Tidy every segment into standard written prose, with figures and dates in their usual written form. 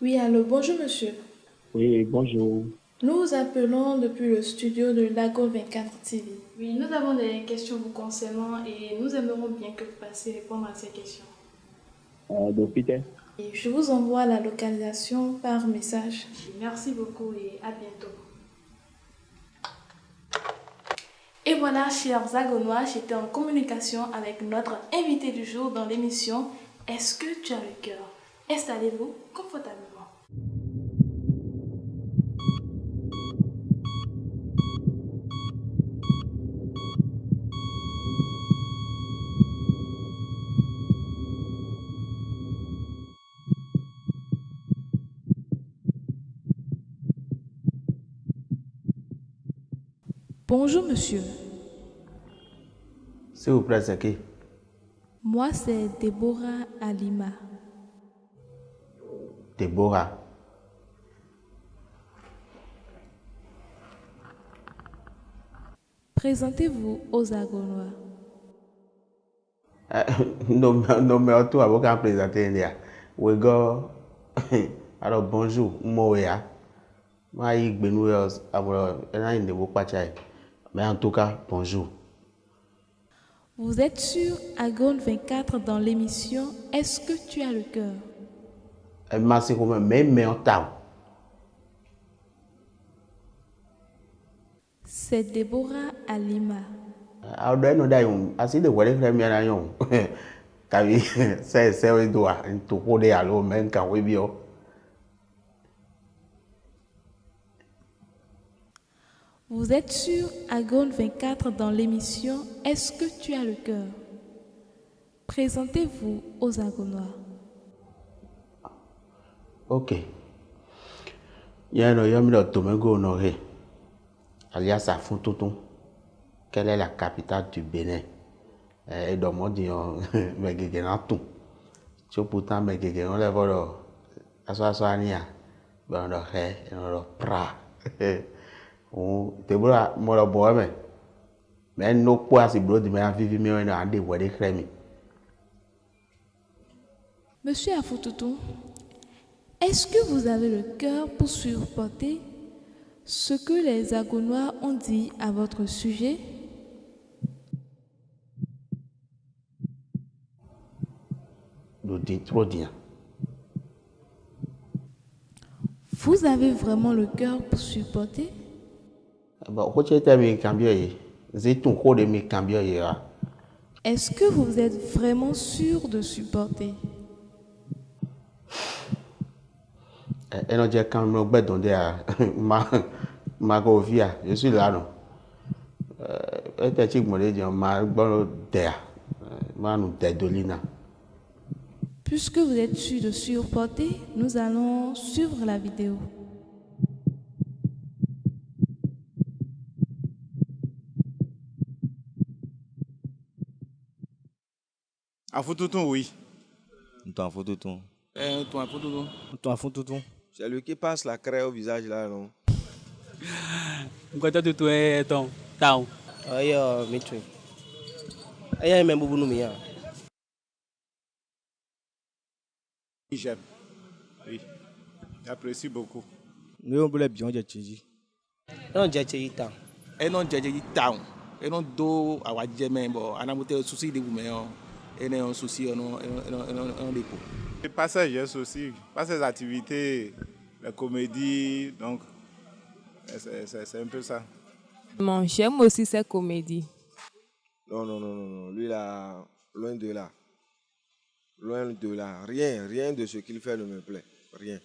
Oui, allô, bonjour monsieur. Oui, bonjour. Nous vous appelons depuis le studio de Lago 24 TV. Oui, nous avons des questions vous concernant et nous aimerions bien que vous passiez répondre à ces questions. Donc, Peter. Et je vous envoie la localisation par message. Merci beaucoup et à bientôt. Et voilà, chers Agonois, j'étais en communication avec notre invité du jour dans l'émission Est-ce que tu as le cœur? Installez-vous confortablement. Bonjour monsieur, S'il vous plaît, c'est qui? moi c'est Deborah Alima. Déborah. Présentez-vous aux Agonois. Nomme-toi avocat présenté India. We go. Alors bonjour, Moya. Moi, je suis mais en tout cas, bonjour. Vous êtes sur Agone 24 dans l'émission Est-ce que tu as le cœur? Merci comme même en temps. C'est Deborah Alima. Alors, nous avons assez de voir les premiers años. Car c'est un doigt, un topo de allo, même quand oui, bio. Vous êtes sur Agone 24 dans l'émission Est-ce que tu as le cœur? Présentez-vous aux Agonois. Ok. Il y a un homme de Domingo Honoré, alias Afuntoton. Quelle est la capitale du Bénin? Et dans mon dit, mais quelqu'un a tout. Tu pourtant, mais quelqu'un a le Assoania. Ben, on a fait, on a pra. Tu vois, moi, le bois, mais nous, quoi, si vous dites, mais vivre mieux, on a des voix de crème. Monsieur Afoutoutou, est-ce que vous avez le cœur pour supporter ce que les Agonois ont dit à votre sujet? Nous dit trop bien. Vous avez vraiment le cœur pour supporter? Bon, quand tu étais mes cambiers, j'ai tout cours de mes cambiers. Est-ce que vous êtes vraiment sûr de supporter? Et non, j'ai quand même besoin de ma govia. Je suis là, non. Et tu me dis, ma bonne terre. Ma nous dolina. Puisque vous êtes sûr de supporter, nous allons suivre la vidéo. Afoutoutun, oui. Ton Afoutoutun. Ton Afoutoutun. Ton Afoutoutun. C'est lui qui passe la craie au visage là, non? Ngota tutu ton tao. Ayo, mitri. Ayo, même boubou nous J'aime. Oui. J'apprécie beaucoup. Nous on voulait bien dire. Non, j'ai été itam. Et non, j'ai dit town. Et non, do à Wadjemé, bon, on a monté souci de vous, mais on est un souci, on dépôt. Les passagers aussi, pas ces activités, la comédie, donc c'est un peu ça. Bon, j'aime aussi ces comédies. Non. Lui là, loin de là. Loin de là. Rien de ce qu'il fait ne me plaît. Rien.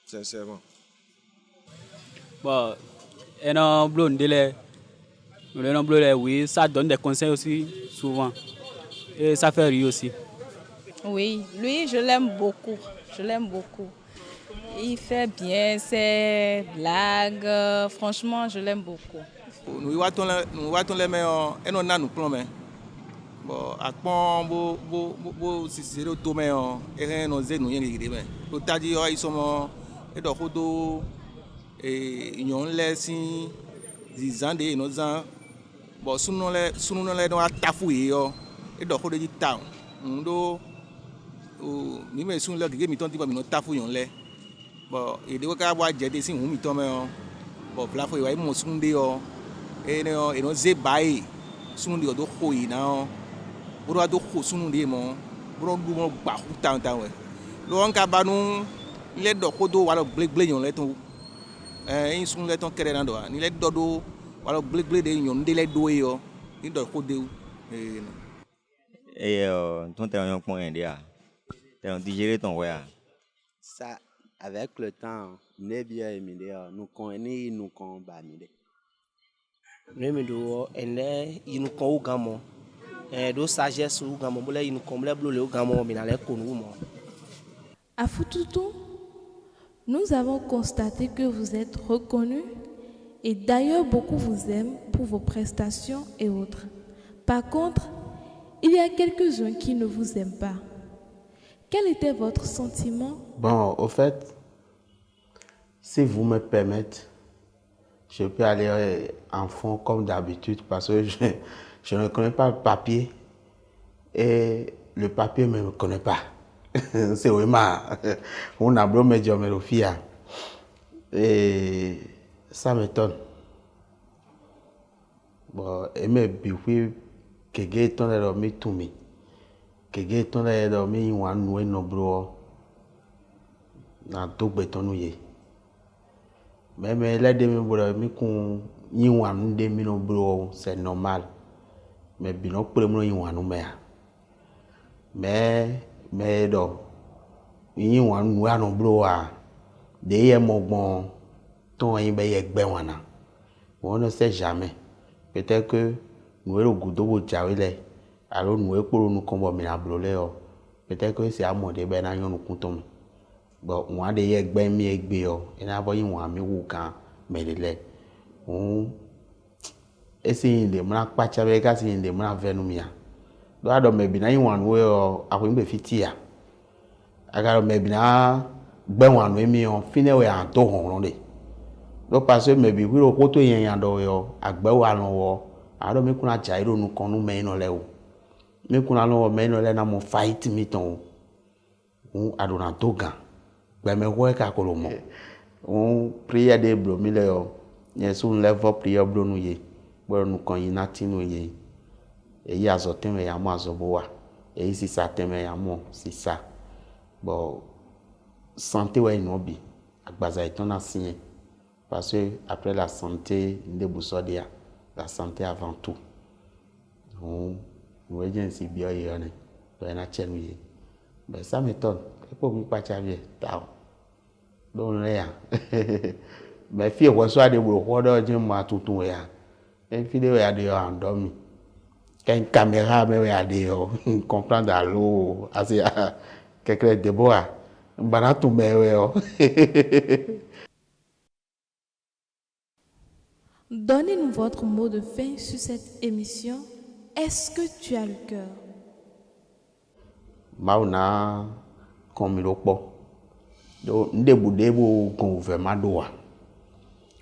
Sincèrement. Bon, et non, oui, ça donne des conseils aussi, souvent. Et ça fait rire aussi. Oui, lui, je l'aime beaucoup. Il fait bien ses blagues. Franchement, je l'aime beaucoup. Nous voyons les meilleurs, et non, nous plombons. Bon, à quoi si c'est le tout meilleur, et rien nous aide, nous y est. C'est-à-dire, ils sont, et donc, ils ont laissé des années, nos ans. Bon, si nous les avons tafouillé, et donc, on dit tant. ndo mi me sun le gege mi ton ti ba mi no tafu yon le bo e de ka wa je de sin hu mi ton me o bo bla fo wa mo sun de o e no ze bai sun de o do ho yi na o bro do ho sun de mo bro du mo gba hu tan we lo on ka ba nu le do ko do wa lo gle yon le ton in sun le ton kere na do ni le do wa lo gle de yon de le do yo ni do ko de ton te yon pon ende a te on digérer ton ouais. Ça avec le temps ne bien aimé nous connaît nous kon ba mi de Nous do ene inu kon ou gamo do sagesse ou gamo bole inu kon bole blole ou gamo mi na le konu mo. À Foutoutou, nous avons constaté que vous êtes reconnu et d'ailleurs beaucoup vous aiment pour vos prestations et autres. Par contre, il y a quelques-uns qui ne vous aiment pas. Quel était votre sentiment? Bon, au fait, si vous me permettez, je peux aller en fond comme d'habitude parce que je ne connais pas le papier et le papier ne me connaît pas. C'est vraiment on a beau me dire mais et ça m'étonne. Bon, et mais puis que ton là mi tumi que ton là mi wan no no bro na to beton no ye mais là de mi bro mi kun yin wan de mi no bro c'est normal mais bino premo yin wan no mais do yin wan no ano bro a de ye mogbon ton yin be ye gbe wana on ne sait jamais. Peut-être que nous avons goûté de le alors nous avons nous comme mi na blolé peut-être que c'est à moi de ben nous comptons bon on a des egbe mi egbe yo et na voyi won mi wu kan melele on esi inde mna pacha be ka si inde mna venu mi a do ado me bi na yin wan we o akwin be fitia agaro me bi na gbe wan we mi on fine we an to hon de do parce que me bi wiro ko to yen yan do yo agbe wa lo wo ado mi kuna jairo nu kon nu me no le o mi kuna lo me no le na mo fight mi ton on ado na toga gbe me wo ka ko lo mo on prière de blo mi le yo yesu level prière blo nu ye bo nu kon yin na tinu ye eyi azo teme ya mo azo bo wa eyi si sa teme ya mo si sa bo santé wa ino bi agbaza iton na sin parce que après la santé ndebusodia la santé avant tout on voyait si bien y en est na chenu ben ça m'étonne et pour mi pas chavie ta don rien mais fi wo so ade bro ko do jin ma tutun ya en vidéo ya de endormi quand caméra me ya de comprendre allo assez quelque de boa bana tu me Donnez-nous votre mot de fin sur cette émission. Est-ce que tu as le cœur? Mauna komiropo do ndebu debo gouvernement doa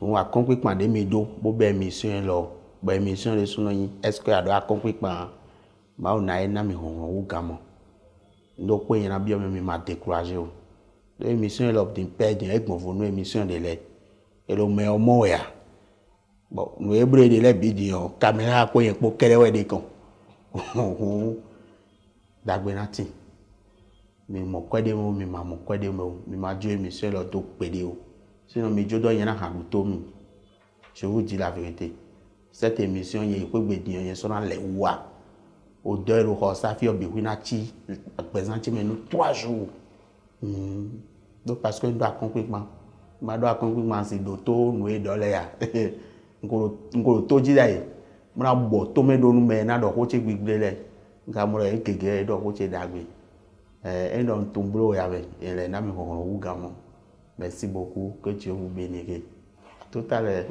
on a compris que de medo bo be mission lo bo mission le suno yin est-ce que ado a compris pa mauna ena mi hon wo gamo ndo pe yin na bi o mi ma décourager o do mission lo din perdre egbon fo no mission de le e lo me omo ya bon nous hébreu de la vidéo caméra ko yen po kere we de kan dagbenati mi mo kwede mo mi ma mo kwede mo mi ma jo émission lo to pede o sinon mi jo do yen na hanu to mi je vous dis la vérité cette émission yen ko gbe diyan yen so na le wa o de ro ho sa fi obi wina chi présenter me nous 3 jours donc parce que doit complètement ma doit complètement c'est doto nous e dole ya ngolo to ji dai mna bo to me do nu me na do ko che gbigbe le nga mo re gege do ko che dagbe don tumbro ya be ele na mi ko wu gamo merci beaucoup que Dieu vous bénisse tout à l'heure